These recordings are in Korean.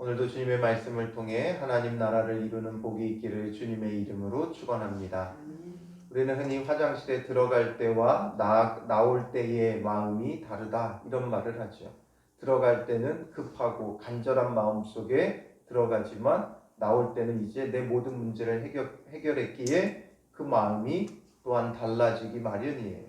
오늘도 주님의 말씀을 통해 하나님 나라를 이루는 복이 있기를 주님의 이름으로 축원합니다. 우리는 흔히 화장실에 들어갈 때와 나올 때의 마음이 다르다 이런 말을 하죠. 들어갈 때는 급하고 간절한 마음 속에 들어가지만 나올 때는 이제 내 모든 문제를 해결했기에 그 마음이 또한 달라지기 마련이에요.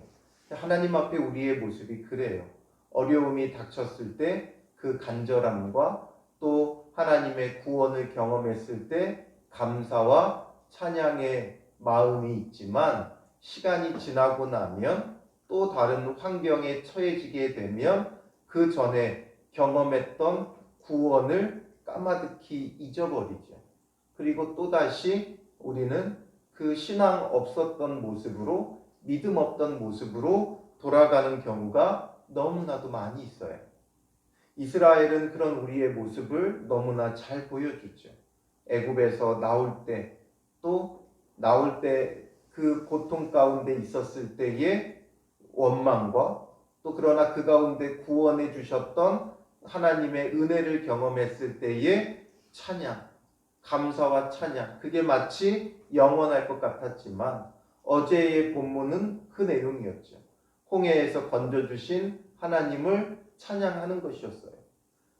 하나님 앞에 우리의 모습이 그래요. 어려움이 닥쳤을 때 그 간절함과 또 하나님의 구원을 경험했을 때 감사와 찬양의 마음이 있지만 시간이 지나고 나면 또 다른 환경에 처해지게 되면 그 전에 경험했던 구원을 까마득히 잊어버리죠. 그리고 또다시 우리는 그 신앙 없었던 모습으로 믿음 없던 모습으로 돌아가는 경우가 너무나도 많이 있어요. 이스라엘은 그런 우리의 모습을 너무나 잘 보여주죠. 애굽에서 나올 때 또 나올 때 그 고통 가운데 있었을 때의 원망과 또 그러나 그 가운데 구원해 주셨던 하나님의 은혜를 경험했을 때의 찬양, 감사와 찬양, 그게 마치 영원할 것 같았지만 어제의 본문은 그 내용이었죠. 홍해에서 건져주신 하나님을 찬양하는 것이었어요.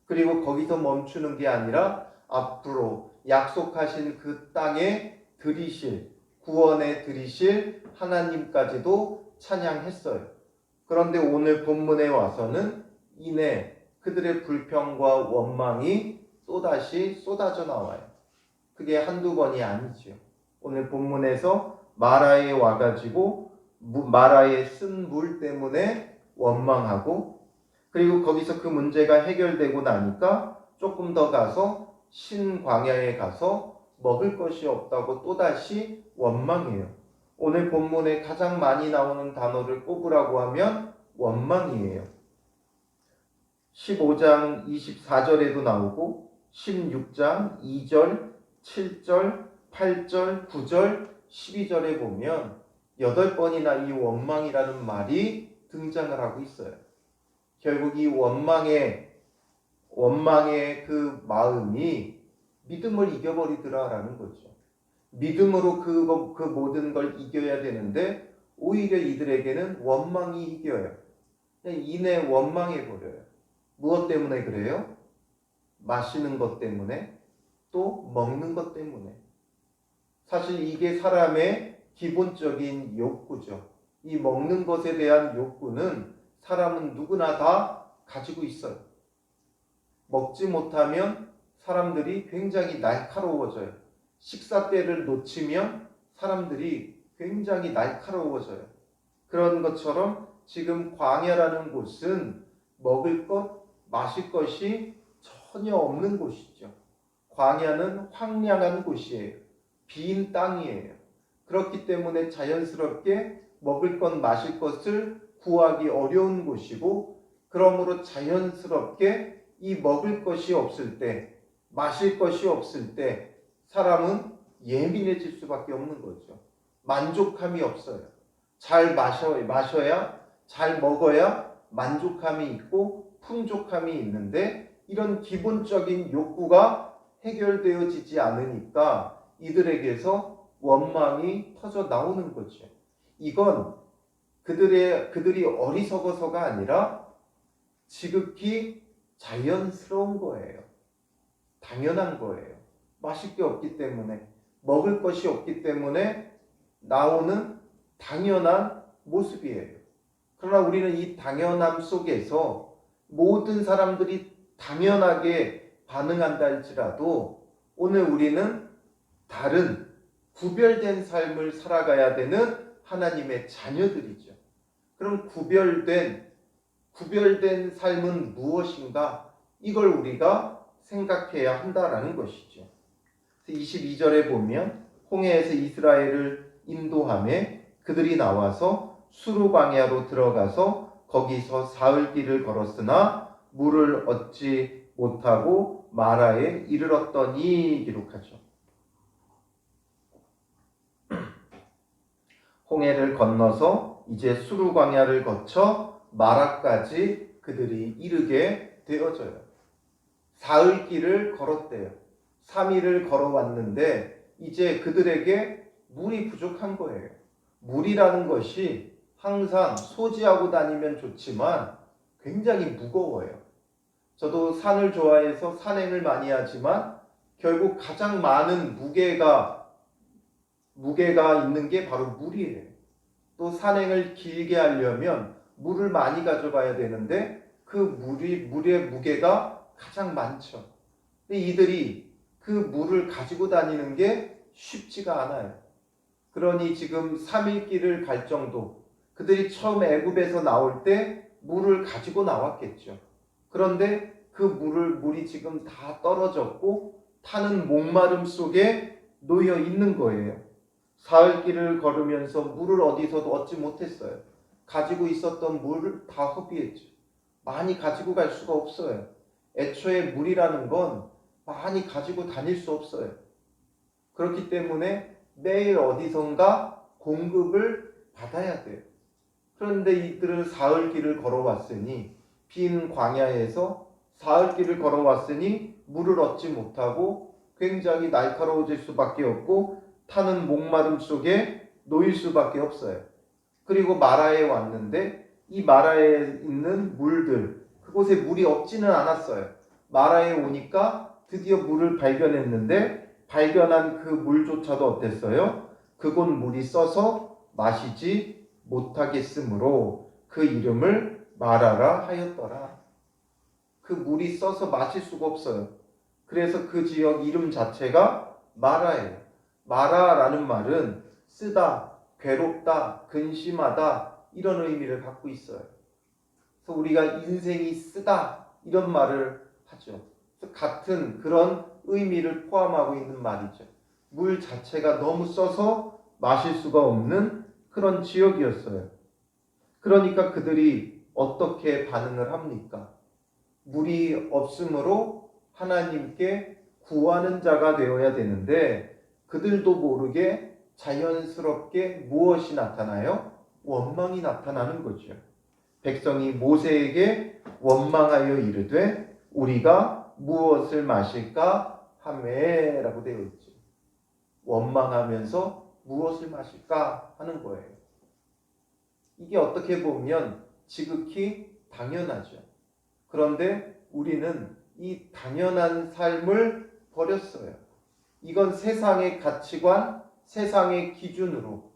그리고 거기서 멈추는 게 아니라 앞으로 약속하신 그 땅에 들이실, 구원에 들이실 하나님까지도 찬양했어요. 그런데 오늘 본문에 와서는 이내 그들의 불평과 원망이 또다시 쏟아져 나와요. 그게 한두 번이 아니죠. 오늘 본문에서 마라에 와가지고 마라에 쓴 물 때문에 원망하고 그리고 거기서 그 문제가 해결되고 나니까 조금 더 가서 신광야에 가서 먹을 것이 없다고 또다시 원망해요. 오늘 본문에 가장 많이 나오는 단어를 꼽으라고 하면 원망이에요. 15장 24절에도 나오고 16장 2절, 7절, 8절, 9절, 12절에 보면 8번이나 이 원망이라는 말이 등장을 하고 있어요. 결국 이 원망의 그 마음이 믿음을 이겨버리더라라는 거죠. 믿음으로 그 모든 걸 이겨야 되는데 오히려 이들에게는 원망이 이겨요. 그냥 이내 원망해버려요. 무엇 때문에 그래요? 마시는 것 때문에 또 먹는 것 때문에. 사실 이게 사람의 기본적인 욕구죠. 이 먹는 것에 대한 욕구는 사람은 누구나 다 가지고 있어요. 먹지 못하면 사람들이 굉장히 날카로워져요. 식사 때를 놓치면 사람들이 굉장히 날카로워져요. 그런 것처럼 지금 광야라는 곳은 먹을 것, 마실 것이 전혀 없는 곳이죠. 광야는 황량한 곳이에요. 빈 땅이에요. 그렇기 때문에 자연스럽게 먹을 것, 마실 것을 구하기 어려운 곳이고 그러므로 자연스럽게 이 먹을 것이 없을 때, 마실 것이 없을 때 사람은 예민해질 수밖에 없는 거죠. 만족함이 없어요. 잘 마셔야, 잘 먹어야 만족함이 있고 풍족함이 있는데 이런 기본적인 욕구가 해결되어지지 않으니까 이들에게서 원망이 터져 나오는 거죠. 이건 그들이 어리석어서가 아니라 지극히 자연스러운 거예요. 당연한 거예요. 마실 게 없기 때문에, 먹을 것이 없기 때문에 나오는 당연한 모습이에요. 그러나 우리는 이 당연함 속에서 모든 사람들이 당연하게 반응한다 할지라도 오늘 우리는 다른 구별된 삶을 살아가야 되는 하나님의 자녀들이죠. 그럼 구별된 삶은 무엇인가? 이걸 우리가 생각해야 한다라는 것이죠. 22절에 보면 홍해에서 이스라엘을 인도하며 그들이 나와서 수르 광야로 들어가서 거기서 사흘길을 걸었으나 물을 얻지 못하고 마라에 이르렀더니 기록하죠. 홍해를 건너서 이제 수르 광야를 거쳐 마라까지 그들이 이르게 되어져요. 사흘길을 걸었대요. 3일을 걸어왔는데 이제 그들에게 물이 부족한 거예요. 물이라는 것이 항상 소지하고 다니면 좋지만 굉장히 무거워요. 저도 산을 좋아해서 산행을 많이 하지만 결국 가장 많은 무게가 있는 게 바로 물이에요. 또 산행을 길게 하려면 물을 많이 가져가야 되는데 그 물의 무게가 가장 많죠. 근데 이들이 그 물을 가지고 다니는 게 쉽지가 않아요. 그러니 지금 3일 길을 갈 정도, 그들이 처음 애굽에서 나올 때 물을 가지고 나왔겠죠. 그런데 그 물이 지금 다 떨어졌고 타는 목마름 속에 놓여 있는 거예요. 사흘 길을 걸으면서 물을 어디서도 얻지 못했어요. 가지고 있었던 물을 다 허비했죠. 많이 가지고 갈 수가 없어요. 애초에 물이라는 건 많이 가지고 다닐 수 없어요. 그렇기 때문에 매일 어디선가 공급을 받아야 돼요. 그런데 이들은 사흘 길을 걸어왔으니, 빈 광야에서 사흘 길을 걸어왔으니 물을 얻지 못하고 굉장히 날카로워질 수밖에 없고 타는 목마름 속에 놓일 수밖에 없어요. 그리고 마라에 왔는데 이 마라에 있는 물들, 그곳에 물이 없지는 않았어요. 마라에 오니까 드디어 물을 발견했는데 발견한 그 물조차도 어땠어요? 그곳 물이 써서 마시지 못하겠으므로 그 이름을 마라라 하였더라. 그 물이 써서 마실 수가 없어요. 그래서 그 지역 이름 자체가 마라예요. 마라라는 말은 쓰다, 괴롭다, 근심하다 이런 의미를 갖고 있어요. 그래서 우리가 인생이 쓰다 이런 말을 하죠. 같은 그런 의미를 포함하고 있는 말이죠. 물 자체가 너무 써서 마실 수가 없는 그런 지역이었어요. 그러니까 그들이 어떻게 반응을 합니까? 물이 없으므로 하나님께 구하는 자가 되어야 되는데 그들도 모르게 자연스럽게 무엇이 나타나요? 원망이 나타나는 거죠. 백성이 모세에게 원망하여 이르되 우리가 무엇을 마실까 하매라고 되어 있죠. 원망하면서 무엇을 마실까 하는 거예요. 이게 어떻게 보면 지극히 당연하죠. 그런데 우리는 이 당연한 삶을 버렸어요. 이건 세상의 가치관, 세상의 기준으로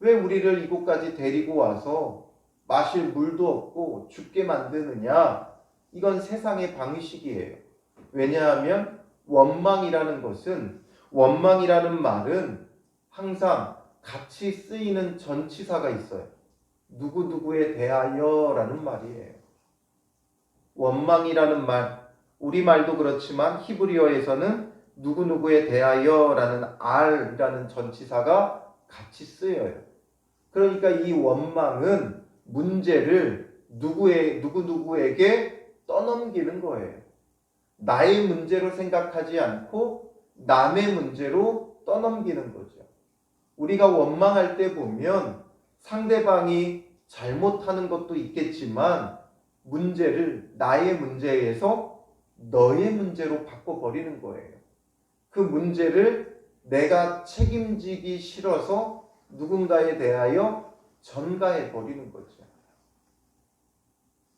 왜 우리를 이곳까지 데리고 와서 마실 물도 없고 죽게 만드느냐? 이건 세상의 방식이에요. 왜냐하면 원망이라는 말은 항상 같이 쓰이는 전치사가 있어요. 누구누구에 대하여라는 말이에요. 원망이라는 말, 우리말도 그렇지만 히브리어에서는 누구누구에 대하여라는 R이라는 전치사가 같이 쓰여요. 그러니까 이 원망은 문제를 누구누구에게 떠넘기는 거예요. 나의 문제로 생각하지 않고 남의 문제로 떠넘기는 거죠. 우리가 원망할 때 보면 상대방이 잘못하는 것도 있겠지만 문제를 나의 문제에서 너의 문제로 바꿔버리는 거예요. 그 문제를 내가 책임지기 싫어서 누군가에 대하여 전가해버리는 거죠.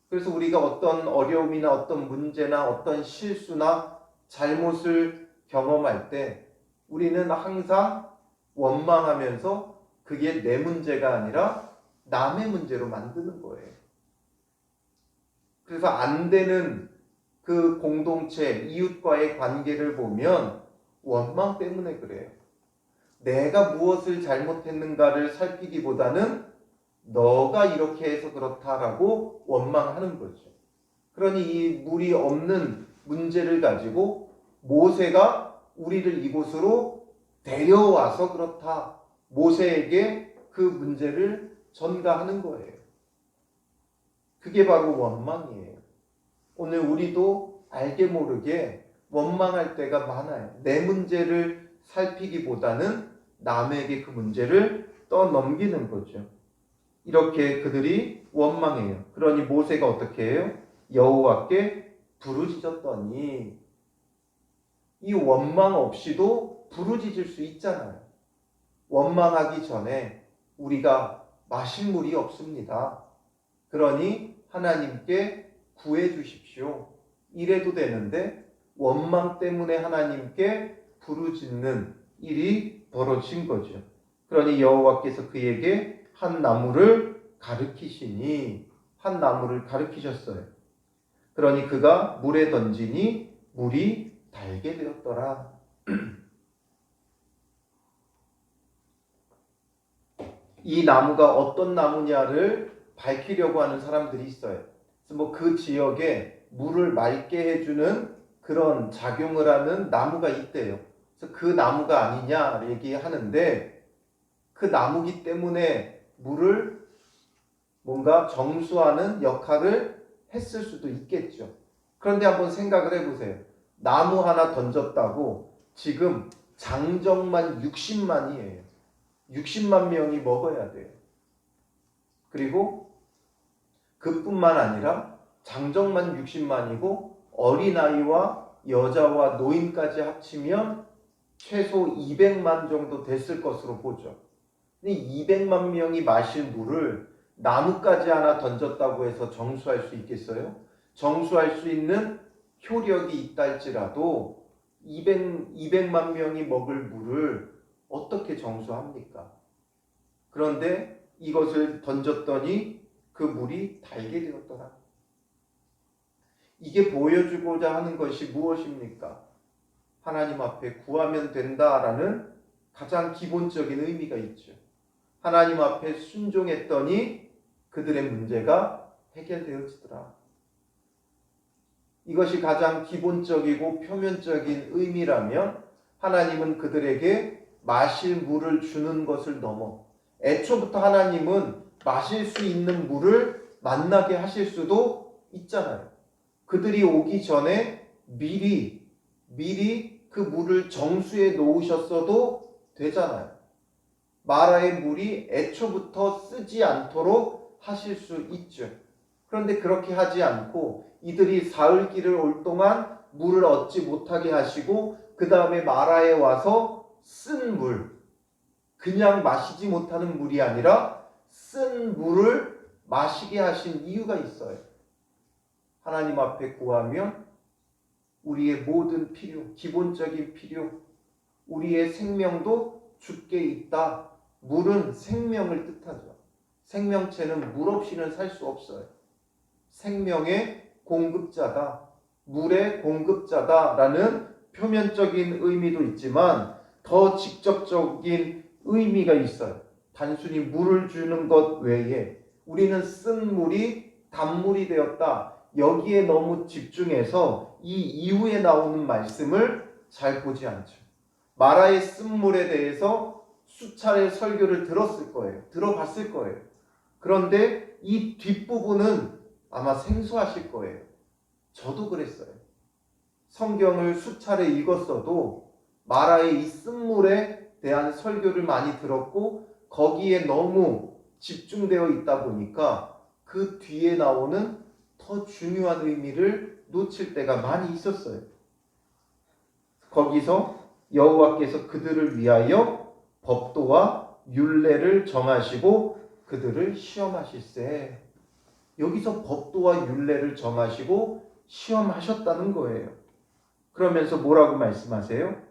그래서 우리가 어떤 어려움이나 어떤 문제나 어떤 실수나 잘못을 경험할 때 우리는 항상 원망하면서 그게 내 문제가 아니라 남의 문제로 만드는 거예요. 그래서 안 되는 그 공동체, 이웃과의 관계를 보면 원망 때문에 그래요. 내가 무엇을 잘못했는가를 살피기보다는 너가 이렇게 해서 그렇다라고 원망하는 거죠. 그러니 이 물이 없는 문제를 가지고 모세가 우리를 이곳으로 데려와서 그렇다. 모세에게 그 문제를 전가하는 거예요. 그게 바로 원망이에요. 오늘 우리도 알게 모르게 원망할 때가 많아요. 내 문제를 살피기보다는 남에게 그 문제를 떠넘기는 거죠. 이렇게 그들이 원망해요. 그러니 모세가 어떻게 해요? 여호와께 부르짖었더니 이 원망 없이도 부르짖을 수 있잖아요. 원망하기 전에 우리가 마실 물이 없습니다. 그러니 하나님께 구해 주십시오. 이래도 되는데 원망 때문에 하나님께 부르짖는 일이 벌어진 거죠. 그러니 여호와께서 그에게 한 나무를 가르치시니 한 나무를 가르치셨어요. 그러니 그가 물에 던지니 물이 달게 되었더라. 이 나무가 어떤 나무냐를 밝히려고 하는 사람들이 있어요. 그래서 그 지역에 물을 맑게 해주는 그런 작용을 하는 나무가 있대요. 그래서 그 나무가 아니냐 얘기하는데 그 나무기 때문에 물을 뭔가 정수하는 역할을 했을 수도 있겠죠. 그런데 한번 생각을 해보세요. 나무 하나 던졌다고 지금 장정만 60만이에요. 60만 명이 먹어야 돼요. 그리고 그뿐만 아니라 장정만 60만이고 어린아이와 여자와 노인까지 합치면 최소 200만 정도 됐을 것으로 보죠. 근데 200만 명이 마실 물을 나무까지 하나 던졌다고 해서 정수할 수 있겠어요? 정수할 수 있는 효력이 있다 할지라도 200만 명이 먹을 물을 어떻게 정수합니까? 그런데 이것을 던졌더니 그 물이 달게 되었더라. 이게 보여주고자 하는 것이 무엇입니까? 하나님 앞에 구하면 된다라는 가장 기본적인 의미가 있죠. 하나님 앞에 순종했더니 그들의 문제가 해결되어지더라. 이것이 가장 기본적이고 표면적인 의미라면 하나님은 그들에게 마실 물을 주는 것을 넘어 애초부터 하나님은 마실 수 있는 물을 만나게 하실 수도 있잖아요. 그들이 오기 전에 미리 그 물을 정수해 놓으셨어도 되잖아요. 마라의 물이 애초부터 쓰지 않도록 하실 수 있죠. 그런데 그렇게 하지 않고 이들이 사흘 길을 올 동안 물을 얻지 못하게 하시고 그 다음에 마라에 와서 쓴 물, 그냥 마시지 못하는 물이 아니라 쓴 물을 마시게 하신 이유가 있어요. 하나님 앞에 구하면 우리의 모든 필요, 기본적인 필요, 우리의 생명도 주께 있다. 물은 생명을 뜻하죠. 생명체는 물 없이는 살 수 없어요. 생명의 공급자다, 물의 공급자다라는 표면적인 의미도 있지만 더 직접적인 의미가 있어요. 단순히 물을 주는 것 외에 우리는 쓴 물이 단물이 되었다. 여기에 너무 집중해서 이 이후에 나오는 말씀을 잘 보지 않죠. 마라의 쓴물에 대해서 수차례 설교를 들었을 거예요. 들어봤을 거예요. 그런데 이 뒷부분은 아마 생소하실 거예요. 저도 그랬어요. 성경을 수차례 읽었어도 마라의 이 쓴물에 대한 설교를 많이 들었고 거기에 너무 집중되어 있다 보니까 그 뒤에 나오는 더 중요한 의미를 놓칠 때가 많이 있었어요. 거기서 여호와께서 그들을 위하여 법도와 율례를 정하시고 그들을 시험하실세. 여기서 법도와 율례를 정하시고 시험하셨다는 거예요. 그러면서 뭐라고 말씀하세요?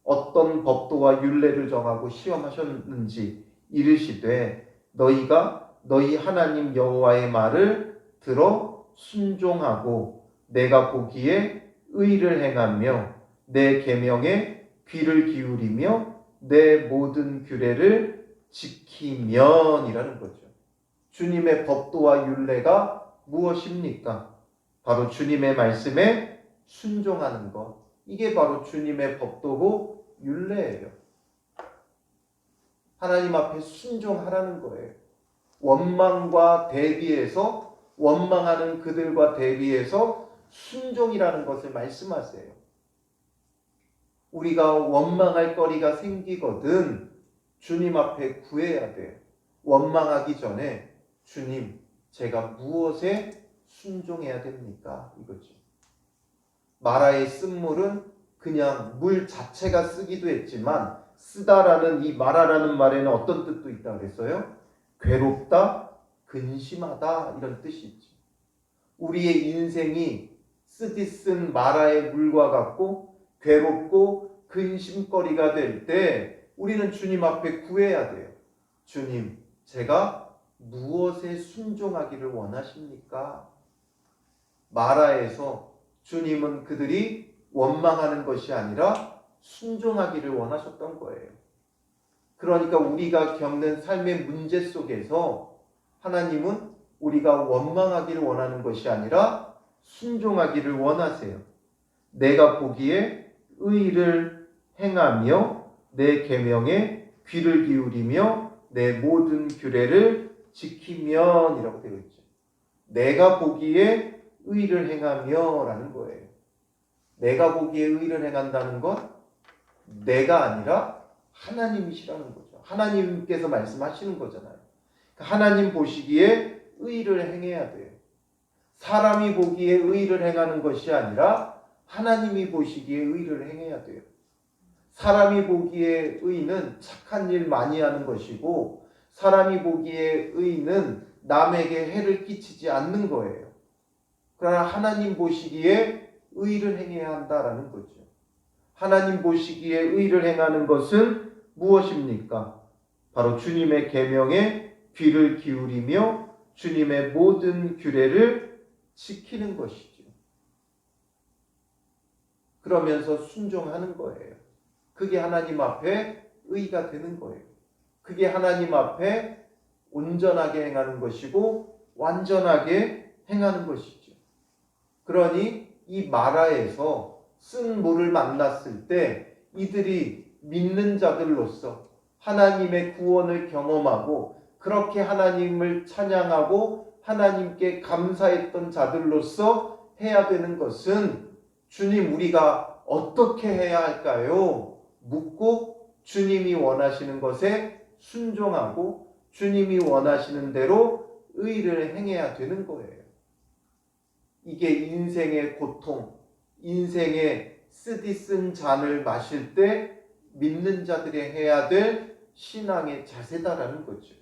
어떤 법도와 율례를 정하고 시험하셨는지 이르시되 너희가 너희 하나님 여호와의 말을 들어 순종하고 내가 보기에 의를 행하며 내 계명에 귀를 기울이며 내 모든 규례를 지키면이라는 거죠. 주님의 법도와 율례가 무엇입니까? 바로 주님의 말씀에 순종하는 것. 이게 바로 주님의 법도고 율례예요. 하나님 앞에 순종하라는 거예요. 원망과 대비해서 원망하는 그들과 대비해서 순종이라는 것을 말씀하세요. 우리가 원망할 거리가 생기거든 주님 앞에 구해야 돼요. 원망하기 전에 주님, 제가 무엇에 순종해야 됩니까? 이거죠. 마라의 쓴물은 그냥 물 자체가 쓰기도 했지만 쓰다라는 이 마라라는 말에는 어떤 뜻도 있다 그랬어요? 괴롭다, 근심하다 이런 뜻이 있지. 우리의 인생이 쓰디쓴 마라의 물과 같고 괴롭고 근심거리가 될 때 우리는 주님 앞에 구해야 돼요. 주님, 제가 무엇에 순종하기를 원하십니까? 마라에서 주님은 그들이 원망하는 것이 아니라 순종하기를 원하셨던 거예요. 그러니까 우리가 겪는 삶의 문제 속에서 하나님은 우리가 원망하기를 원하는 것이 아니라 순종하기를 원하세요. 내가 보기에 의를 행하며 내 계명에 귀를 기울이며 내 모든 규례를 지키면 이라고 되어 있죠. 내가 보기에 의를 행하며 라는 거예요. 내가 보기에 의를 행한다는 건 내가 아니라 하나님이시라는 거죠. 하나님께서 말씀하시는 거잖아요. 하나님 보시기에 의를 행해야 돼요. 사람이 보기에 의를 행하는 것이 아니라 하나님이 보시기에 의를 행해야 돼요. 사람이 보기에 의는 착한 일 많이 하는 것이고 사람이 보기에 의는 남에게 해를 끼치지 않는 거예요. 그러나 하나님 보시기에 의를 행해야 한다라는 거죠. 하나님 보시기에 의를 행하는 것은 무엇입니까? 바로 주님의 계명에 귀를 기울이며 주님의 모든 규례를 지키는 것이죠. 그러면서 순종하는 거예요. 그게 하나님 앞에 의가 되는 거예요. 그게 하나님 앞에 온전하게 행하는 것이고 완전하게 행하는 것이죠. 그러니 이 마라에서 쓴 물을 만났을 때 이들이 믿는 자들로서 하나님의 구원을 경험하고 그렇게 하나님을 찬양하고 하나님께 감사했던 자들로서 해야 되는 것은 주님 우리가 어떻게 해야 할까요? 묻고 주님이 원하시는 것에 순종하고 주님이 원하시는 대로 의를 행해야 되는 거예요. 이게 인생의 고통, 인생의 쓰디쓴 잔을 마실 때 믿는 자들이 해야 될 신앙의 자세다라는 거죠.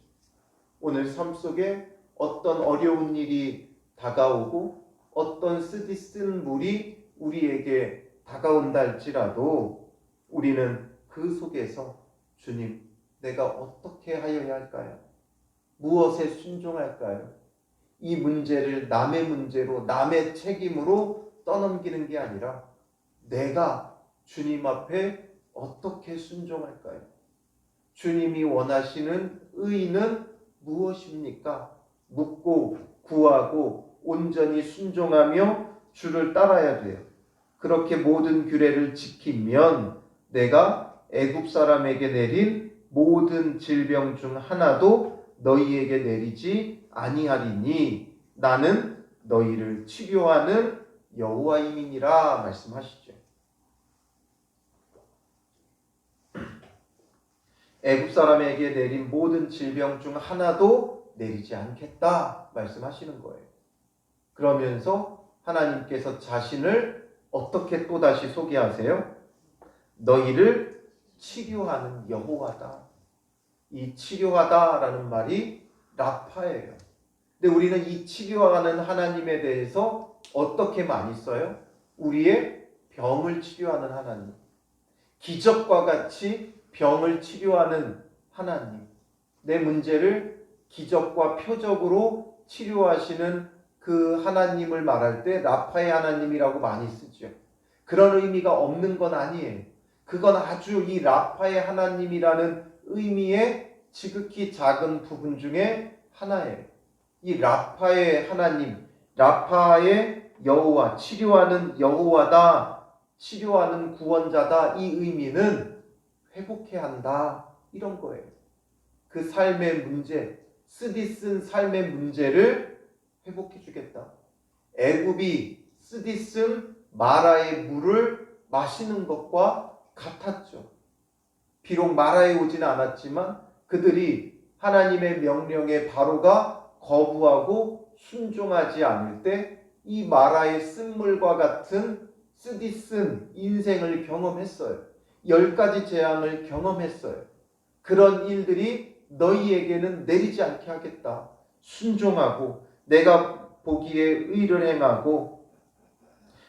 오늘 삶 속에 어떤 어려운 일이 다가오고 어떤 쓰디쓴 물이 우리에게 다가온다 할지라도 우리는 그 속에서 주님, 내가 어떻게 하여야 할까요? 무엇에 순종할까요? 이 문제를 남의 문제로 남의 책임으로 떠넘기는 게 아니라 내가 주님 앞에 어떻게 순종할까요? 주님이 원하시는 의는 무엇입니까? 묻고 구하고 온전히 순종하며 주를 따라야 돼요. 그렇게 모든 규례를 지키면 내가 애굽 사람에게 내린 모든 질병 중 하나도 너희에게 내리지 아니하리니 나는 너희를 치료하는 여호와임이니라 말씀하시죠. 애굽 사람에게 내린 모든 질병 중 하나도 내리지 않겠다 말씀하시는 거예요. 그러면서 하나님께서 자신을 어떻게 또다시 소개하세요? 너희를 치료하는 여호와다. 이 치료하다라는 말이 라파예요. 근데 우리는 이 치료하는 하나님에 대해서 어떻게 많이 써요? 우리의 병을 치료하는 하나님. 기적과 같이 병을 치료하는 하나님. 내 문제를 기적과 표적으로 치료하시는 그 하나님을 말할 때 라파의 하나님이라고 많이 쓰죠. 그런 의미가 없는 건 아니에요. 그건 아주 이 라파의 하나님이라는 의미의 지극히 작은 부분 중에 하나예요. 이 라파의 하나님, 라파의 여호와, 치료하는 여호와다, 치료하는 구원자다, 이 의미는 회복해야 한다 이런 거예요. 그 삶의 문제, 쓰디쓴 삶의 문제를 회복해 주겠다. 애굽이 쓰디쓴 마라의 물을 마시는 것과 같았죠. 비록 마라에 오지는 않았지만 그들이 하나님의 명령에 바로가 거부하고 순종하지 않을 때 이 마라의 쓴물과 같은 쓰디쓴 인생을 경험했어요. 10가지 재앙을 경험했어요. 그런 일들이 너희에게는 내리지 않게 하겠다. 순종하고 내가 보기에 의를 행하고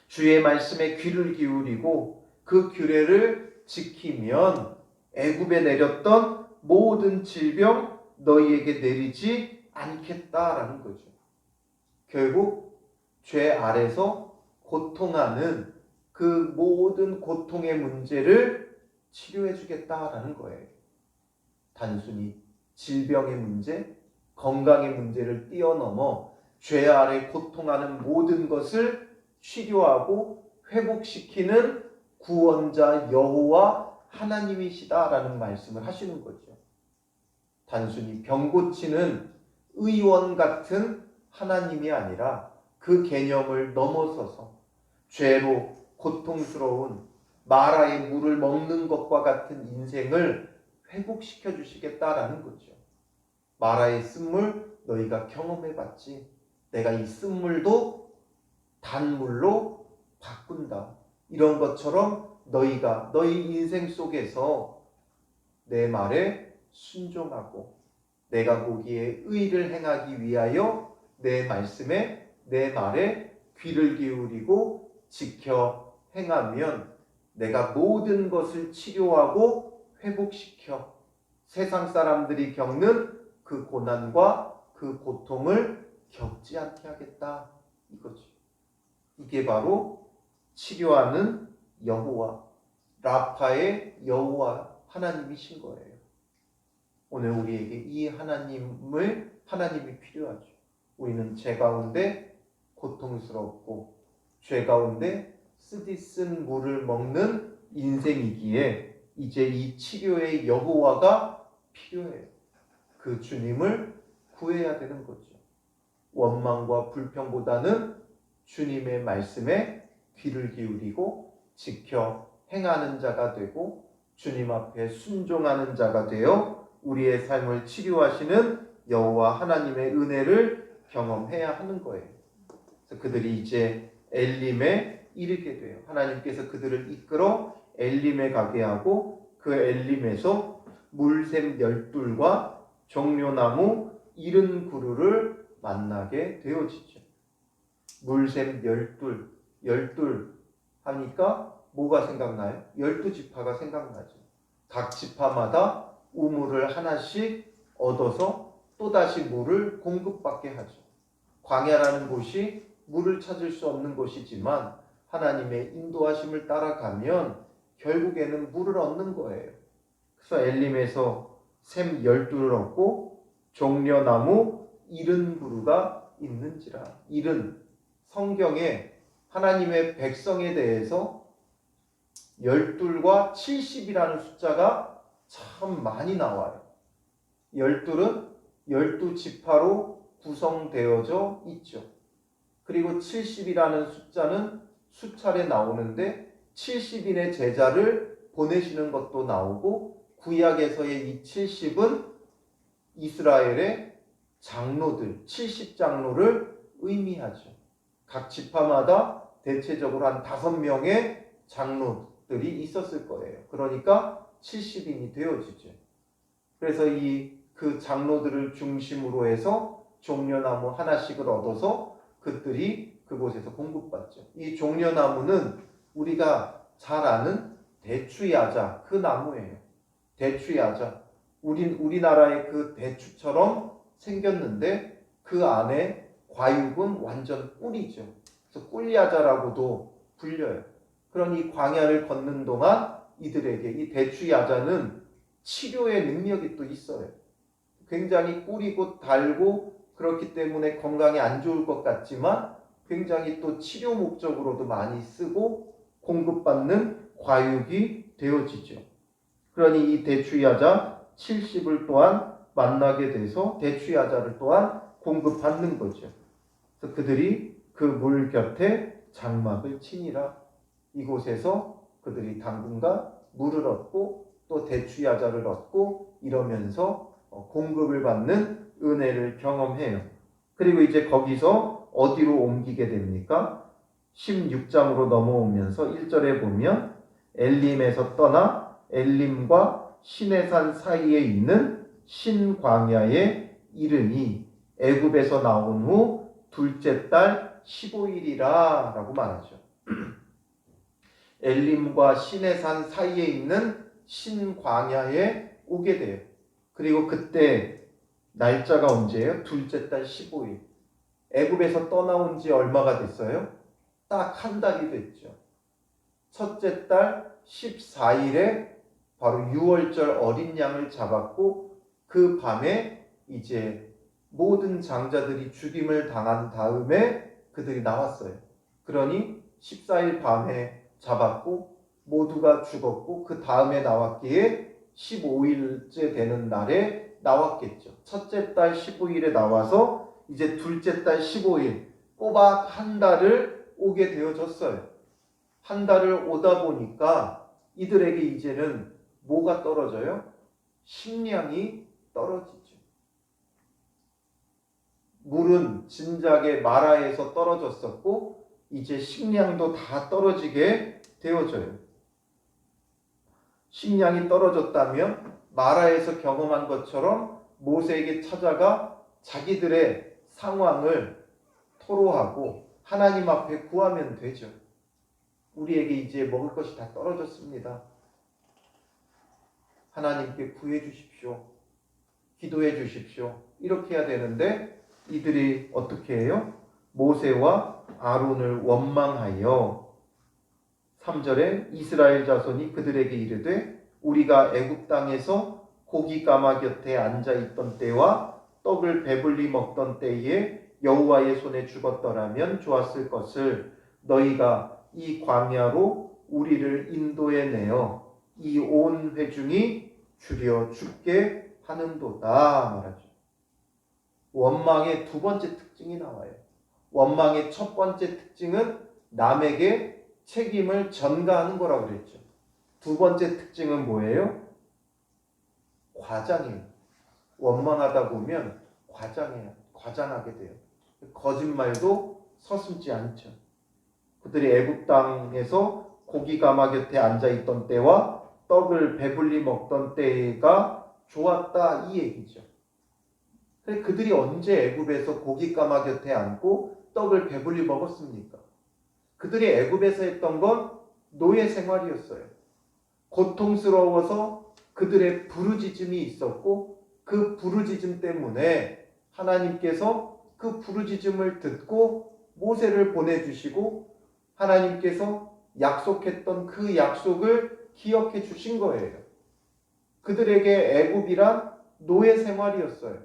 주의 말씀에 귀를 기울이고 그 규례를 지키면 애굽에 내렸던 모든 질병 너희에게 내리지 않겠다라는 거죠. 결국 죄 아래서 고통하는 그 모든 고통의 문제를 치료해 주겠다라는 거예요. 단순히 질병의 문제, 건강의 문제를 뛰어넘어 죄 아래 고통하는 모든 것을 치료하고 회복시키는 구원자 여호와 하나님이시다라는 말씀을 하시는 거죠. 단순히 병 고치는 의원 같은 하나님이 아니라 그 개념을 넘어서서 죄로 고통스러운 마라의 물을 먹는 것과 같은 인생을 회복시켜 주시겠다라는 거죠. 마라의 쓴물 너희가 경험해봤지. 내가 이 쓴물도 단물로 바꾼다. 이런 것처럼 너희가 너희 인생 속에서 내 말에 순종하고 내가 보기에 의를 행하기 위하여 내 말씀에 내 말에 귀를 기울이고 지켜 행하면 내가 모든 것을 치료하고 회복시켜 세상 사람들이 겪는 그 고난과 그 고통을 겪지 않게 하겠다 이거죠. 이게 바로 치료하는 여호와, 라파의 여호와 하나님이신 거예요. 오늘 우리에게 이 하나님이 필요하죠. 우리는 죄 가운데 고통스럽고 죄 가운데 쓰디쓴 물을 먹는 인생이기에 이제 이 치료의 여호와가 필요해요. 그 주님을 구해야 되는 거죠. 원망과 불평보다는 주님의 말씀에 귀를 기울이고 지켜 행하는 자가 되고 주님 앞에 순종하는 자가 되어 우리의 삶을 치료하시는 여호와 하나님의 은혜를 경험해야 하는 거예요. 그래서 그들이 이제 엘림에 이르게 돼요. 하나님께서 그들을 이끌어 엘림에 가게 하고 그 엘림에서 물샘 12과 종려나무 70그루를 만나게 되어지죠. 물샘 12 하니까 뭐가 생각나요? 12지파가 생각나죠. 각 지파마다 우물을 하나씩 얻어서 또다시 물을 공급받게 하죠. 광야라는 곳이 물을 찾을 수 없는 곳이지만 하나님의 인도하심을 따라가면 결국에는 물을 얻는 거예요. 그래서 엘림에서 샘 12를 얻고 종려나무 70그루가 있는지라. 70 성경에 하나님의 백성에 대해서 12과 70이라는 숫자가 참 많이 나와요. 12은 12지파로 구성되어져 있죠. 그리고 70이라는 숫자는 수차례 나오는데 70인의 제자를 보내시는 것도 나오고 구약에서의 이 70은 이스라엘의 장로들, 70장로를 의미하죠. 각 지파마다 대체적으로 한 5명의 장로들이 있었을 거예요. 그러니까 70인이 되어지죠. 그래서 그 장로들을 중심으로 해서 종려나무 하나씩을 얻어서 그들이 그곳에서 공급받죠. 이 종려나무는 우리가 잘 아는 대추야자 그 나무예요. 대추야자. 우리나라의 그 대추처럼 생겼는데 그 안에 과육은 완전 꿀이죠. 그래서 꿀야자라고도 불려요. 그러니 광야를 걷는 동안 이들에게 이 대추야자는 치료의 능력이 또 있어요. 굉장히 꿀이고 달고 그렇기 때문에 건강에 안 좋을 것 같지만 굉장히 또 치료 목적으로도 많이 쓰고 공급받는 과육이 되어지죠. 그러니 이 대추야자 70을 또한 만나게 돼서 대추야자를 또한 공급받는 거죠. 그래서 그들이 그 물 곁에 장막을 치니라. 이곳에서 그들이 당분간 물을 얻고 또 대추야자를 얻고 이러면서 공급을 받는 은혜를 경험해요. 그리고 이제 거기서 어디로 옮기게 됩니까? 16장으로 넘어오면서 1절에 보면 엘림에서 떠나 엘림과 시내산 사이에 있는 신광야에 이르니 애굽에서 나온 후 둘째 달 15일이라 라고 말하죠. 엘림과 시내산 사이에 있는 신광야에 오게 돼요. 그리고 그때 날짜가 언제예요? 둘째 달 15일. 애굽에서 떠나온 지 얼마가 됐어요? 딱 한 달이 됐죠. 첫째 달 14일에 바로 6월절 어린 양을 잡았고 그 밤에 이제 모든 장자들이 죽임을 당한 다음에 그들이 나왔어요. 그러니 14일 밤에 잡았고 모두가 죽었고 그 다음에 나왔기에 15일째 되는 날에 나왔겠죠. 첫째 달 15일에 나와서 이제 둘째 달 15일 꼬박 한 달을 오게 되어졌어요. 한 달을 오다 보니까 이들에게 이제는 뭐가 떨어져요? 식량이 떨어지죠. 물은 진작에 마라에서 떨어졌었고 이제 식량도 다 떨어지게 되어져요. 식량이 떨어졌다면 마라에서 경험한 것처럼 모세에게 찾아가 자기들의 상황을 토로하고 하나님 앞에 구하면 되죠. 우리에게 이제 먹을 것이 다 떨어졌습니다. 하나님께 구해 주십시오. 기도해 주십시오. 이렇게 해야 되는데 이들이 어떻게 해요? 모세와 아론을 원망하여 3절에 이스라엘 자손이 그들에게 이르되 우리가 애굽 땅에서 고기 가마 곁에 앉아 있던 때와 떡을 배불리 먹던 때에 여호와의 손에 죽었더라면 좋았을 것을 너희가 이 광야로 우리를 인도해 내어 이 온 회중이 줄여 죽게 하는도다 말하죠. 원망의 두 번째 특징이 나와요. 원망의 첫 번째 특징은 남에게 책임을 전가하는 거라고 그랬죠. 두 번째 특징은 뭐예요? 과장해요. 원망하다 보면 과장하게 돼요. 거짓말도 서슴지 않죠. 그들이 애굽 땅에서 고기 가마 곁에 앉아 있던 때와 떡을 배불리 먹던 때가 좋았다 이 얘기죠. 그들이 언제 애굽에서 고기 가마 곁에 앉고 떡을 배불리 먹었습니까? 그들이 애굽에서 했던 건 노예 생활이었어요. 고통스러워서 그들의 부르짖음이 있었고 그 부르짖음 때문에 하나님께서 그 부르짖음을 듣고 모세를 보내주시고 하나님께서 약속했던 그 약속을 기억해 주신 거예요. 그들에게 애굽이란 노예 생활이었어요.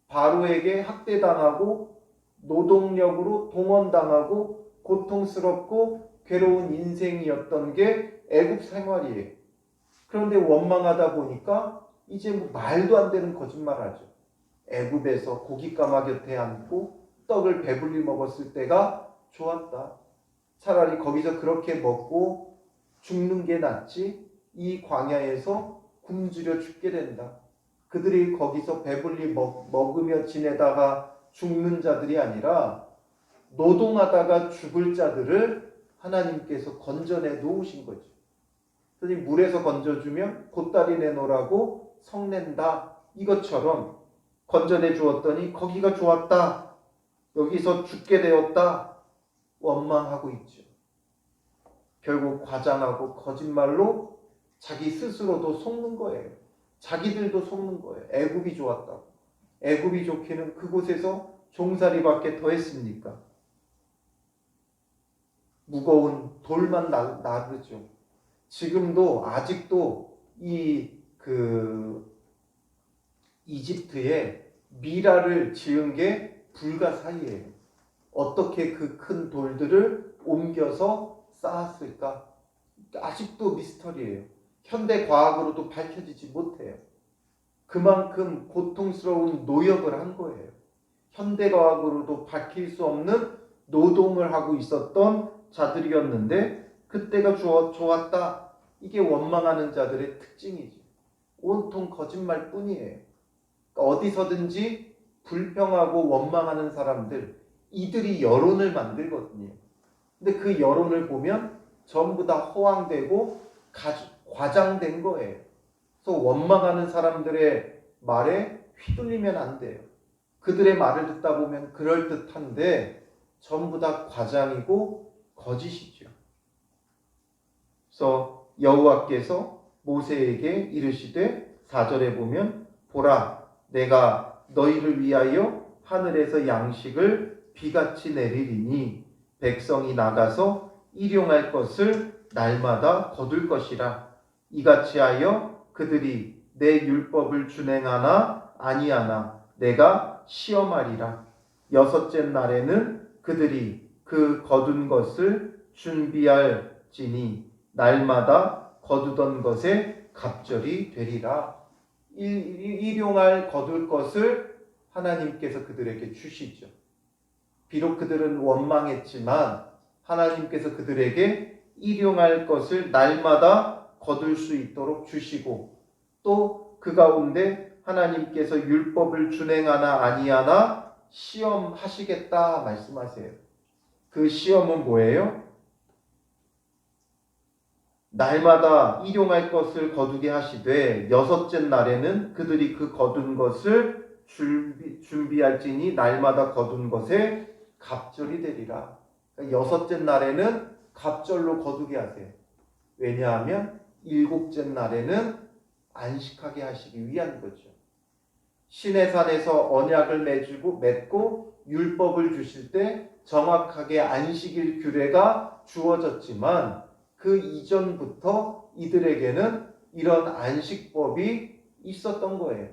바로에게 학대당하고 노동력으로 동원당하고 고통스럽고 괴로운 인생이었던 게 애굽 생활이에요. 그런데 원망하다 보니까 이제 말도 안 되는 거짓말하죠. 애굽에서 고기 가마 곁에 앉고 떡을 배불리 먹었을 때가 좋았다. 차라리 거기서 그렇게 먹고 죽는 게 낫지 이 광야에서 굶주려 죽게 된다. 그들이 거기서 배불리 먹으며 지내다가 죽는 자들이 아니라 노동하다가 죽을 자들을 하나님께서 건져내 놓으신 거죠. 그래서 물에서 건져주면 보따리 내놓으라고 성낸다. 이것처럼 건져내 주었더니 거기가 좋았다. 여기서 죽게 되었다. 원망하고 있죠. 결국 과장하고 거짓말로 자기 스스로도 속는 거예요. 자기들도 속는 거예요. 애굽이 좋았다고. 애굽이 좋기는 그곳에서 종살이밖에 더 했습니까? 무거운 돌만 나르죠. 지금도 아직도 이집트에 미라를 지은 게 불가사의예요. 어떻게 그 큰 돌들을 옮겨서 쌓았을까? 아직도 미스터리예요. 현대 과학으로도 밝혀지지 못해요. 그만큼 고통스러운 노역을 한 거예요. 현대 과학으로도 밝힐 수 없는 노동을 하고 있었던 자들이었는데 그때가 좋았다. 이게 원망하는 자들의 특징이죠. 온통 거짓말뿐이에요. 그러니까 어디서든지 불평하고 원망하는 사람들, 이들이 여론을 만들거든요. 근데 그 여론을 보면 전부 다 허황되고 과장된 거예요. 그래서 원망하는 사람들의 말에 휘둘리면 안 돼요. 그들의 말을 듣다 보면 그럴듯한데 전부 다 과장이고 거짓이죠. 그래서 여호와께서 모세에게 이르시되 4절에 보면 보라 내가 너희를 위하여 하늘에서 양식을 비같이 내리리니 백성이 나가서 일용할 것을 날마다 거둘 것이라. 이같이 하여 그들이 내 율법을 준행하나 아니하나 내가 시험하리라. 여섯째 날에는 그들이 그 거둔 것을 준비할지니 날마다 거두던 것에 갑절이 되리라. 일용할 거둘 것을 하나님께서 그들에게 주시죠. 비록 그들은 원망했지만 하나님께서 그들에게 일용할 것을 날마다 거둘 수 있도록 주시고 또 그 가운데 하나님께서 율법을 준행하나 아니하나 시험하시겠다 말씀하세요. 그 시험은 뭐예요? 날마다 일용할 것을 거두게 하시되 여섯째 날에는 그들이 그 거둔 것을 준비할지니 날마다 거둔 것에 갑절이 되리라. 그러니까 여섯째 날에는 갑절로 거두게 하세요. 왜냐하면 일곱째 날에는 안식하게 하시기 위한 거죠. 시내산에서 언약을 맺고 율법을 주실 때 정확하게 안식일 규례가 주어졌지만 그 이전부터 이들에게는 이런 안식법이 있었던 거예요.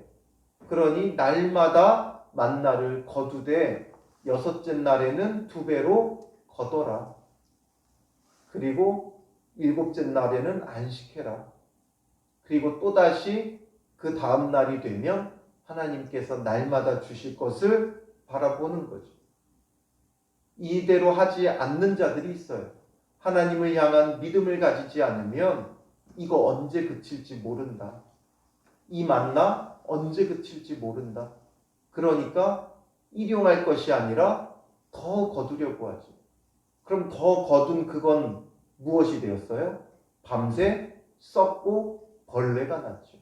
그러니 날마다 만나를 거두되 여섯째 날에는 2배로 거둬라. 그리고 일곱째 날에는 안식해라. 그리고 또다시 그 다음 날이 되면 하나님께서 날마다 주실 것을 바라보는 거죠. 이대로 하지 않는 자들이 있어요. 하나님을 향한 믿음을 가지지 않으면 이거 언제 그칠지 모른다. 이 만나 언제 그칠지 모른다. 그러니까 일용할 것이 아니라 더 거두려고 하지. 그럼 더 거둔 그건 무엇이 되었어요? 밤새 썩고 벌레가 났죠.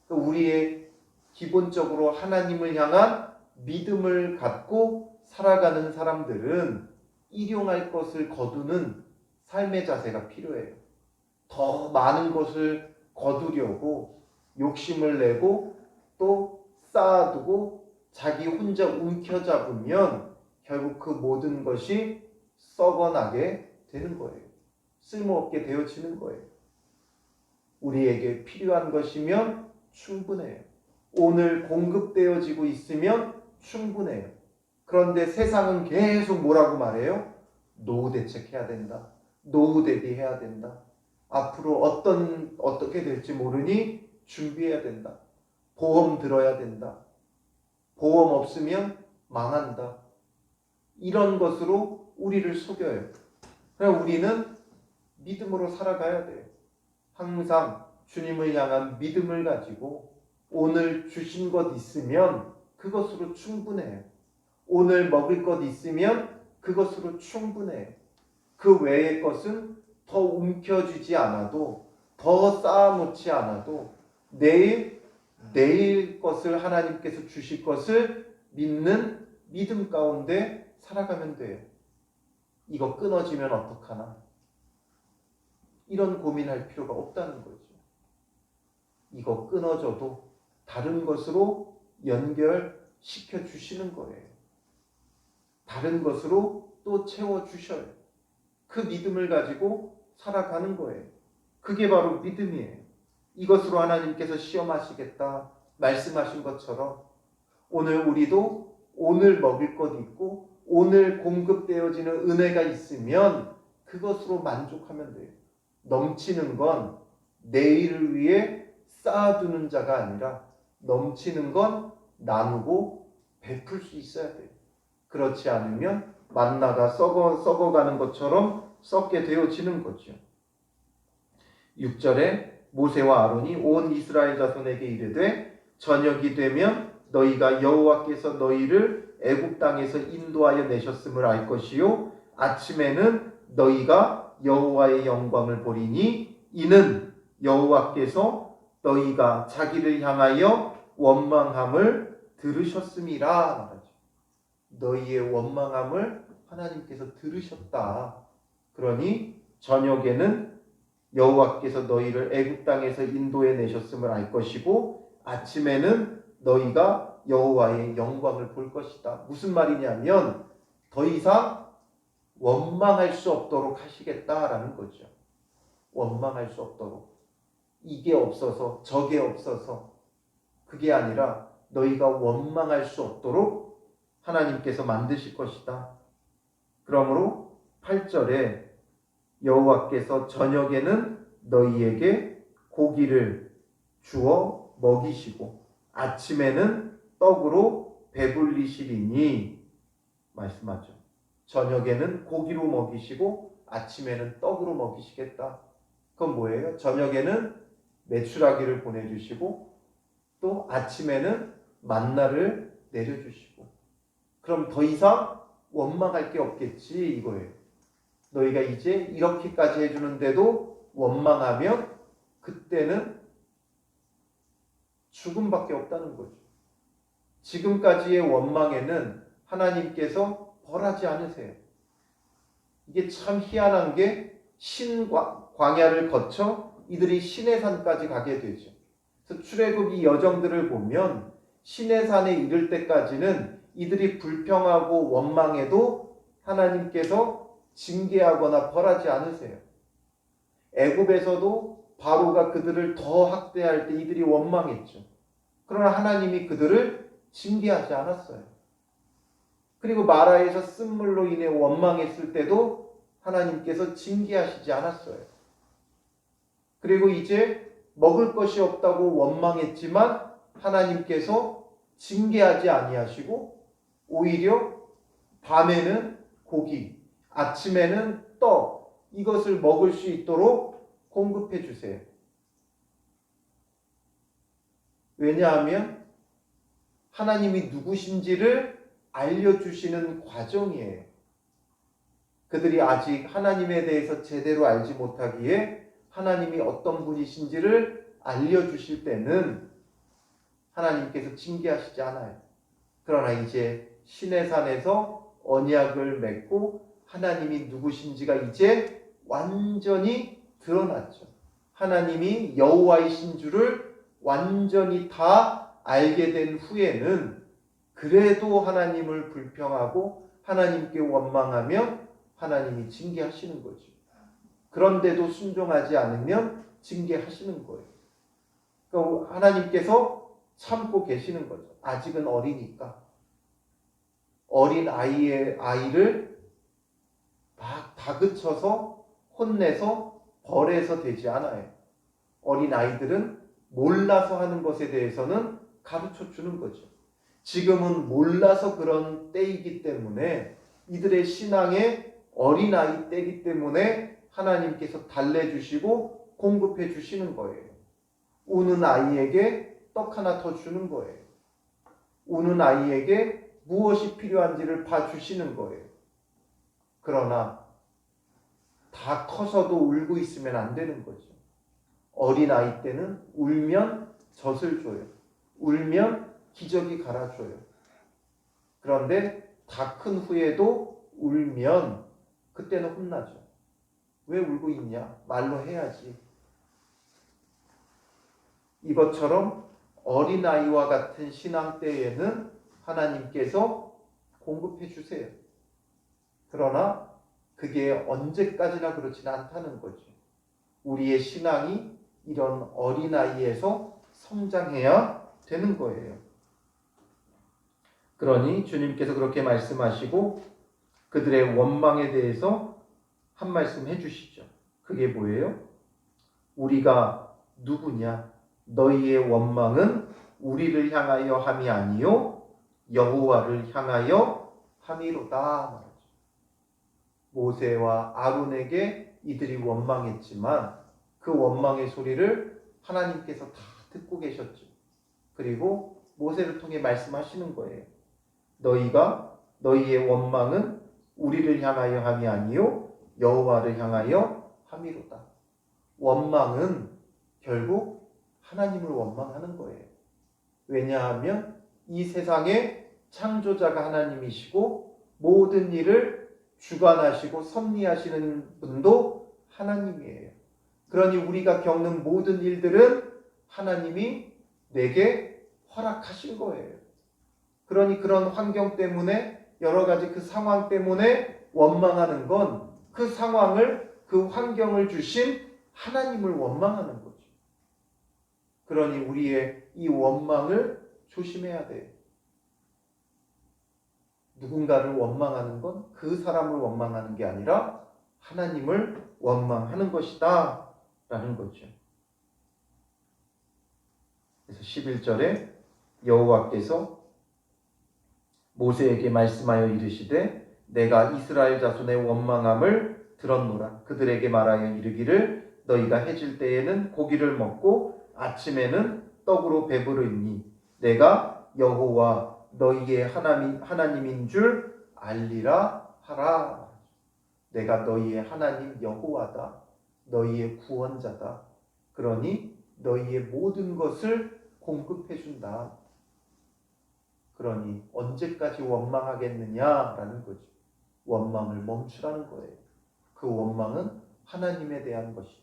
우리의 기본적으로 하나님을 향한 믿음을 갖고 살아가는 사람들은 일용할 것을 거두는 삶의 자세가 필요해요. 더 많은 것을 거두려고 욕심을 내고 또 쌓아두고 자기 혼자 움켜잡으면 결국 그 모든 것이 썩어나게 되는 거예요. 쓸모없게 되어지는 거예요. 우리에게 필요한 것이면 충분해요. 오늘 공급되어지고 있으면 충분해요. 그런데 세상은 계속 뭐라고 말해요? 노후 대책해야 된다. 노후 대비해야 된다. 앞으로 어떻게 될지 모르니 준비해야 된다. 보험 들어야 된다. 보험 없으면 망한다. 이런 것으로 우리를 속여요. 그래서 우리는 믿음으로 살아가야 돼요. 항상 주님을 향한 믿음을 가지고 오늘 주신 것 있으면 그것으로 충분해요. 오늘 먹을 것 있으면 그것으로 충분해요. 그 외의 것은 더 움켜쥐지 않아도 더 쌓아놓지 않아도 내일 것을 하나님께서 주실 것을 믿는 믿음 가운데 살아가면 돼요. 이거 끊어지면 어떡하나? 이런 고민할 필요가 없다는 거죠. 이거 끊어져도 다른 것으로 연결시켜 주시는 거예요. 다른 것으로 또 채워주셔요. 그 믿음을 가지고 살아가는 거예요. 그게 바로 믿음이에요. 이것으로 하나님께서 시험하시겠다 말씀하신 것처럼 오늘 우리도 오늘 먹을 것 있고 오늘 공급되어지는 은혜가 있으면 그것으로 만족하면 돼요. 넘치는 건 내일을 위해 쌓아두는 자가 아니라 넘치는 건 나누고 베풀 수 있어야 돼요. 그렇지 않으면 만나가 썩어가는 것처럼 썩게 되어지는 거죠. 6절에 모세와 아론이 온 이스라엘 자손에게 이르되 저녁이 되면 너희가 여호와께서 너희를 애굽 땅에서 인도하여 내셨음을 알 것이요 아침에는 너희가 여호와의 영광을 보리니 이는 여호와께서 너희가 자기를 향하여 원망함을 들으셨음이라 말하죠. 너희의 원망함을 하나님께서 들으셨다. 그러니 저녁에는 여호와께서 너희를 애굽 땅에서 인도해 내셨음을 알 것이고 아침에는 너희가 여호와의 영광을 볼 것이다. 무슨 말이냐면 더 이상 원망할 수 없도록 하시겠다라는 거죠. 원망할 수 없도록. 이게 없어서 저게 없어서 그게 아니라 너희가 원망할 수 없도록 하나님께서 만드실 것이다. 그러므로 8절에 여호와께서 저녁에는 너희에게 고기를 주어 먹이시고 아침에는 떡으로 배불리시리니 말씀하죠. 저녁에는 고기로 먹이시고 아침에는 떡으로 먹이시겠다. 그건 뭐예요? 저녁에는 메추라기를 보내주시고 또 아침에는 만나를 내려주시고 그럼 더 이상 원망할 게 없겠지 이거예요. 너희가 이제 이렇게까지 해주는데도 원망하면 그때는 죽음밖에 없다는 거죠. 지금까지의 원망에는 하나님께서 벌하지 않으세요. 이게 참 희한한 게 광야를 거쳐 이들이 시내산까지 가게 되죠. 그래서 출애굽 이 여정들을 보면 시내산에 이를 때까지는 이들이 불평하고 원망해도 하나님께서 징계하거나 벌하지 않으세요. 애굽에서도 바로가 그들을 더 학대할 때 이들이 원망했죠. 그러나 하나님이 그들을 징계하지 않았어요. 그리고 마라에서 쓴물로 인해 원망했을 때도 하나님께서 징계하시지 않았어요. 그리고 이제 먹을 것이 없다고 원망했지만 하나님께서 징계하지 아니하시고 오히려 밤에는 고기, 아침에는 떡 이것을 먹을 수 있도록 공급해 주세요. 왜냐하면 하나님이 누구신지를 알려주시는 과정이에요. 그들이 아직 하나님에 대해서 제대로 알지 못하기에 하나님이 어떤 분이신지를 알려주실 때는 하나님께서 징계하시지 않아요. 그러나 이제 시내산에서 언약을 맺고 하나님이 누구신지가 이제 완전히 드러났죠. 하나님이 여호와이신 줄을 완전히 다 알게 된 후에는 그래도 하나님을 불평하고 하나님께 원망하면 하나님이 징계하시는 거죠. 그런데도 순종하지 않으면 징계하시는 거예요. 그러니까 하나님께서 참고 계시는 거죠. 아직은 어리니까. 어린 아이를 막 다그쳐서 혼내서 벌해서 되지 않아요. 어린 아이들은 몰라서 하는 것에 대해서는 가르쳐 주는 거죠. 지금은 몰라서 그런 때이기 때문에 이들의 신앙의 어린아이 때이기 때문에 하나님께서 달래주시고 공급해 주시는 거예요. 우는 아이에게 떡 하나 더 주는 거예요. 우는 아이에게 무엇이 필요한지를 봐주시는 거예요. 그러나 다 커서도 울고 있으면 안 되는 거죠. 어린아이 때는 울면 젖을 줘요. 울면 기저귀 갈아줘요. 그런데 다 큰 후에도 울면 그때는 혼나죠. 왜 울고 있냐? 말로 해야지. 이것처럼 어린아이와 같은 신앙 때에는 하나님께서 공급해 주세요. 그러나 그게 언제까지나 그렇지는 않다는 거죠. 우리의 신앙이 이런 어린아이에서 성장해야 되는 거예요. 그러니 주님께서 그렇게 말씀하시고 그들의 원망에 대해서 한 말씀 해주시죠. 그게 뭐예요? 우리가 누구냐? 너희의 원망은 우리를 향하여 함이 아니요 여호와를 향하여 함이로다 말하죠. 모세와 아론에게 이들이 원망했지만 그 원망의 소리를 하나님께서 다 듣고 계셨죠. 그리고 모세를 통해 말씀하시는 거예요. 너희의 원망은 우리를 향하여 함이 아니요 여호와를 향하여 함이로다. 원망은 결국 하나님을 원망하는 거예요. 왜냐하면 이 세상의 창조자가 하나님이시고 모든 일을 주관하시고 섭리하시는 분도 하나님이에요. 그러니 우리가 겪는 모든 일들은 하나님이 내게 허락하신 거예요. 그러니 그런 환경 때문에 여러 가지 그 상황 때문에 원망하는 건 그 상황을 그 환경을 주신 하나님을 원망하는 거죠. 그러니 우리의 이 원망을 조심해야 돼요. 누군가를 원망하는 건 그 사람을 원망하는 게 아니라 하나님을 원망하는 것이다 라는 거죠. 그래서 11절에 여호와께서 모세에게 말씀하여 이르시되 내가 이스라엘 자손의 원망함을 들었노라. 그들에게 말하여 이르기를 너희가 해질 때에는 고기를 먹고 아침에는 떡으로 배부르니 내가 여호와 너희의 하나님인 줄 알리라 하라. 내가 너희의 하나님 여호와다. 너희의 구원자다. 그러니 너희의 모든 것을 공급해 준다. 그러니 언제까지 원망하겠느냐라는 거죠. 원망을 멈추라는 거예요. 그 원망은 하나님에 대한 것이죠.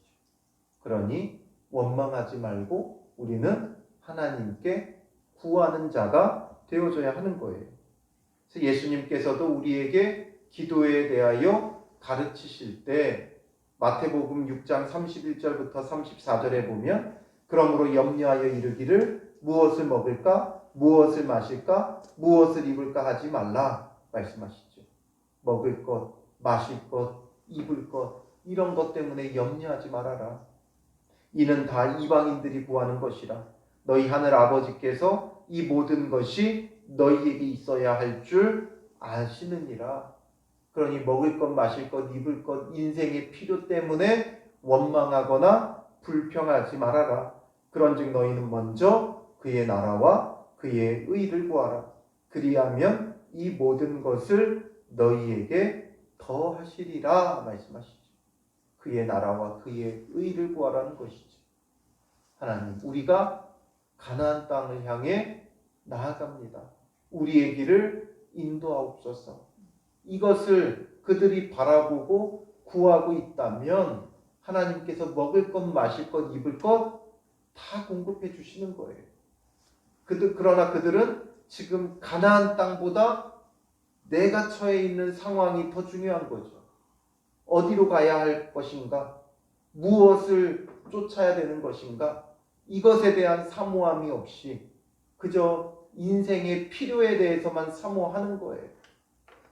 그러니 원망하지 말고 우리는 하나님께 구하는 자가 되어져야 하는 거예요. 그래서 예수님께서도 우리에게 기도에 대하여 가르치실 때 마태복음 6장 31절부터 34절에 보면 그러므로 염려하여 이르기를 무엇을 먹을까? 무엇을 마실까? 무엇을 입을까 하지 말라 말씀하시죠. 먹을 것, 마실 것, 입을 것 이런 것 때문에 염려하지 말아라. 이는 다 이방인들이 구하는 것이라. 너희 하늘 아버지께서 이 모든 것이 너희에게 있어야 할 줄 아시느니라. 그러니 먹을 것, 마실 것, 입을 것, 인생의 필요 때문에 원망하거나 불평하지 말아라. 그런즉 너희는 먼저 그의 나라와 그의 의를 구하라. 그리하면 이 모든 것을 너희에게 더하시리라 말씀하시죠. 그의 나라와 그의 의를 구하라는 것이죠. 하나님, 우리가 가나안 땅을 향해 나아갑니다. 우리의 길을 인도하옵소서. 이것을 그들이 바라보고 구하고 있다면 하나님께서 먹을 것, 마실 것, 입을 것 다 공급해 주시는 거예요. 그러나 그들은 지금 가나안 땅보다 내가 처해 있는 상황이 더 중요한 거죠. 어디로 가야 할 것인가? 무엇을 쫓아야 되는 것인가? 이것에 대한 사모함이 없이 그저 인생의 필요에 대해서만 사모하는 거예요.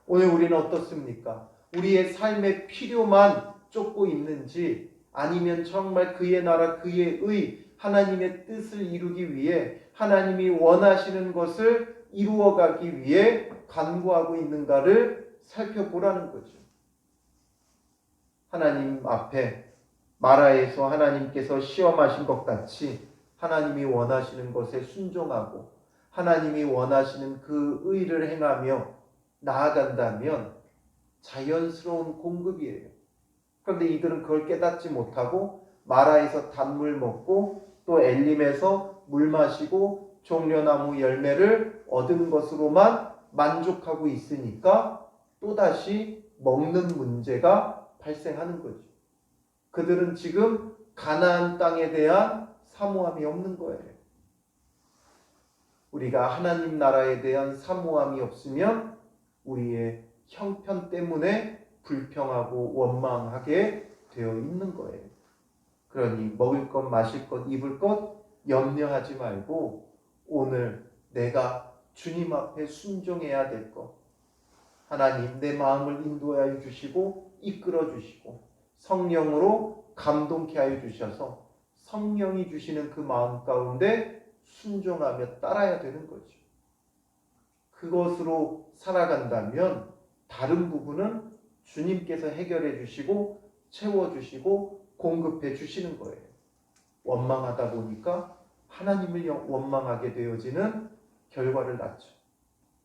오늘 우리는 어떻습니까? 우리의 삶의 필요만 쫓고 있는지 아니면 정말 그의 나라, 그의 의, 하나님의 뜻을 이루기 위해 하나님이 원하시는 것을 이루어가기 위해 간구하고 있는가를 살펴보라는 거죠. 하나님 앞에 마라에서 하나님께서 시험하신 것 같이 하나님이 원하시는 것에 순종하고 하나님이 원하시는 그 의를 행하며 나아간다면 자연스러운 공급이에요. 그런데 이들은 그걸 깨닫지 못하고 마라에서 단물 먹고 또 엘림에서 물 마시고 종려나무 열매를 얻은 것으로만 만족하고 있으니까 또다시 먹는 문제가 발생하는 거죠. 그들은 지금 가나안 땅에 대한 사모함이 없는 거예요. 우리가 하나님 나라에 대한 사모함이 없으면 우리의 형편 때문에 불평하고 원망하게 되어 있는 거예요. 그러니 먹을 것, 마실 것, 입을 것 염려하지 말고 오늘 내가 주님 앞에 순종해야 될 것, 하나님 내 마음을 인도하여 주시고 이끌어 주시고 성령으로 감동케 하여 주셔서 성령이 주시는 그 마음 가운데 순종하며 따라야 되는 거죠. 그것으로 살아간다면 다른 부분은 주님께서 해결해 주시고 채워주시고 공급해 주시는 거예요. 원망하다 보니까 하나님을 원망하게 되어지는 결과를 낳죠.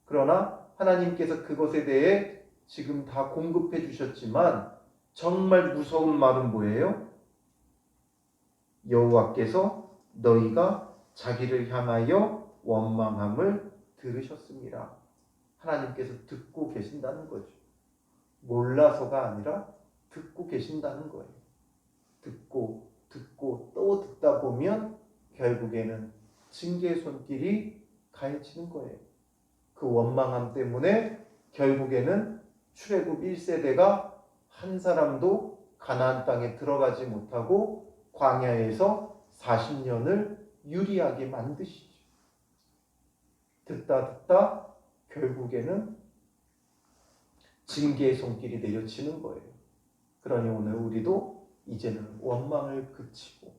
그러나 하나님께서 그것에 대해 지금 다 공급해 주셨지만 정말 무서운 말은 뭐예요? 여호와께서 너희가 자기를 향하여 원망함을 들으셨습니다. 하나님께서 듣고 계신다는 거죠. 몰라서가 아니라 듣고 계신다는 거예요. 듣고 또 듣다 보면 결국에는 징계의 손길이 가해지는 거예요. 그 원망함 때문에 결국에는 출애굽 1세대가 한 사람도 가나안 땅에 들어가지 못하고 광야에서 40년을 유리하게 만드시죠. 듣다 결국에는 징계의 손길이 내려치는 거예요. 그러니 오늘 우리도 이제는 원망을 그치고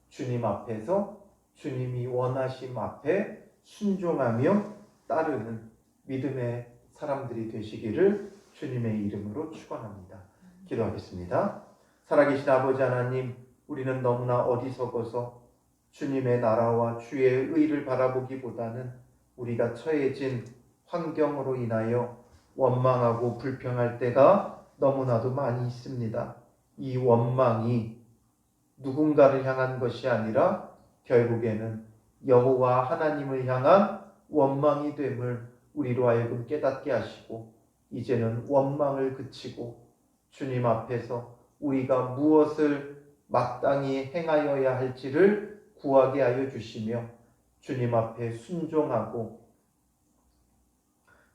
주님 앞에서 주님이 원하심 앞에 순종하며 따르는 믿음의 사람들이 되시기를 주님의 이름으로 축원합니다. 기도하겠습니다. 살아계신 아버지 하나님, 우리는 너무나 어리석어서 주님의 나라와 주의 의를 바라보기보다는 우리가 처해진 환경으로 인하여 원망하고 불평할 때가 너무나도 많이 있습니다. 이 원망이 누군가를 향한 것이 아니라 결국에는 여호와 하나님을 향한 원망이 됨을 우리로 하여금 깨닫게 하시고 이제는 원망을 그치고 주님 앞에서 우리가 무엇을 마땅히 행하여야 할지를 구하게 하여 주시며 주님 앞에 순종하고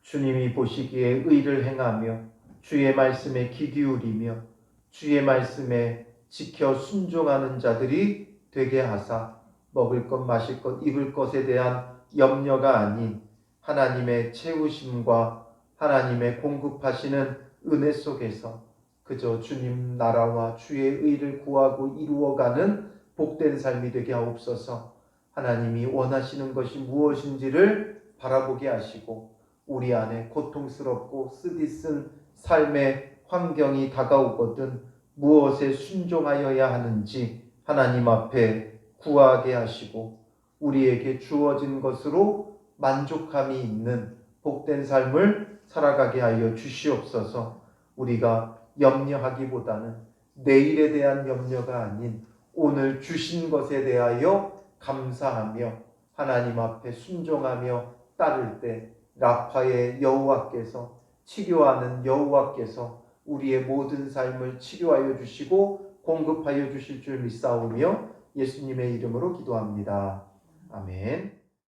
주님이 보시기에 의를 행하며 주의 말씀에 귀 기울이며 주의 말씀에 지켜 순종하는 자들이 되게 하사 먹을 것 마실 것 입을 것에 대한 염려가 아닌 하나님의 채우심과 하나님의 공급하시는 은혜 속에서 그저 주님 나라와 주의 의를 구하고 이루어가는 복된 삶이 되게 하옵소서. 하나님이 원하시는 것이 무엇인지를 바라보게 하시고 우리 안에 고통스럽고 쓰디쓴 삶의 환경이 다가오거든 무엇에 순종하여야 하는지 하나님 앞에 구하게 하시고 우리에게 주어진 것으로 만족함이 있는 복된 삶을 살아가게 하여 주시옵소서. 우리가 염려하기보다는 내일에 대한 염려가 아닌 오늘 주신 것에 대하여 감사하며 하나님 앞에 순종하며 따를 때 라파의 여호와께서 치료하는 여호와께서 우리의 모든 삶을 치료하여 주시고 공급하여 주실 줄 믿사오며 예수님의 이름으로 기도합니다. 아멘.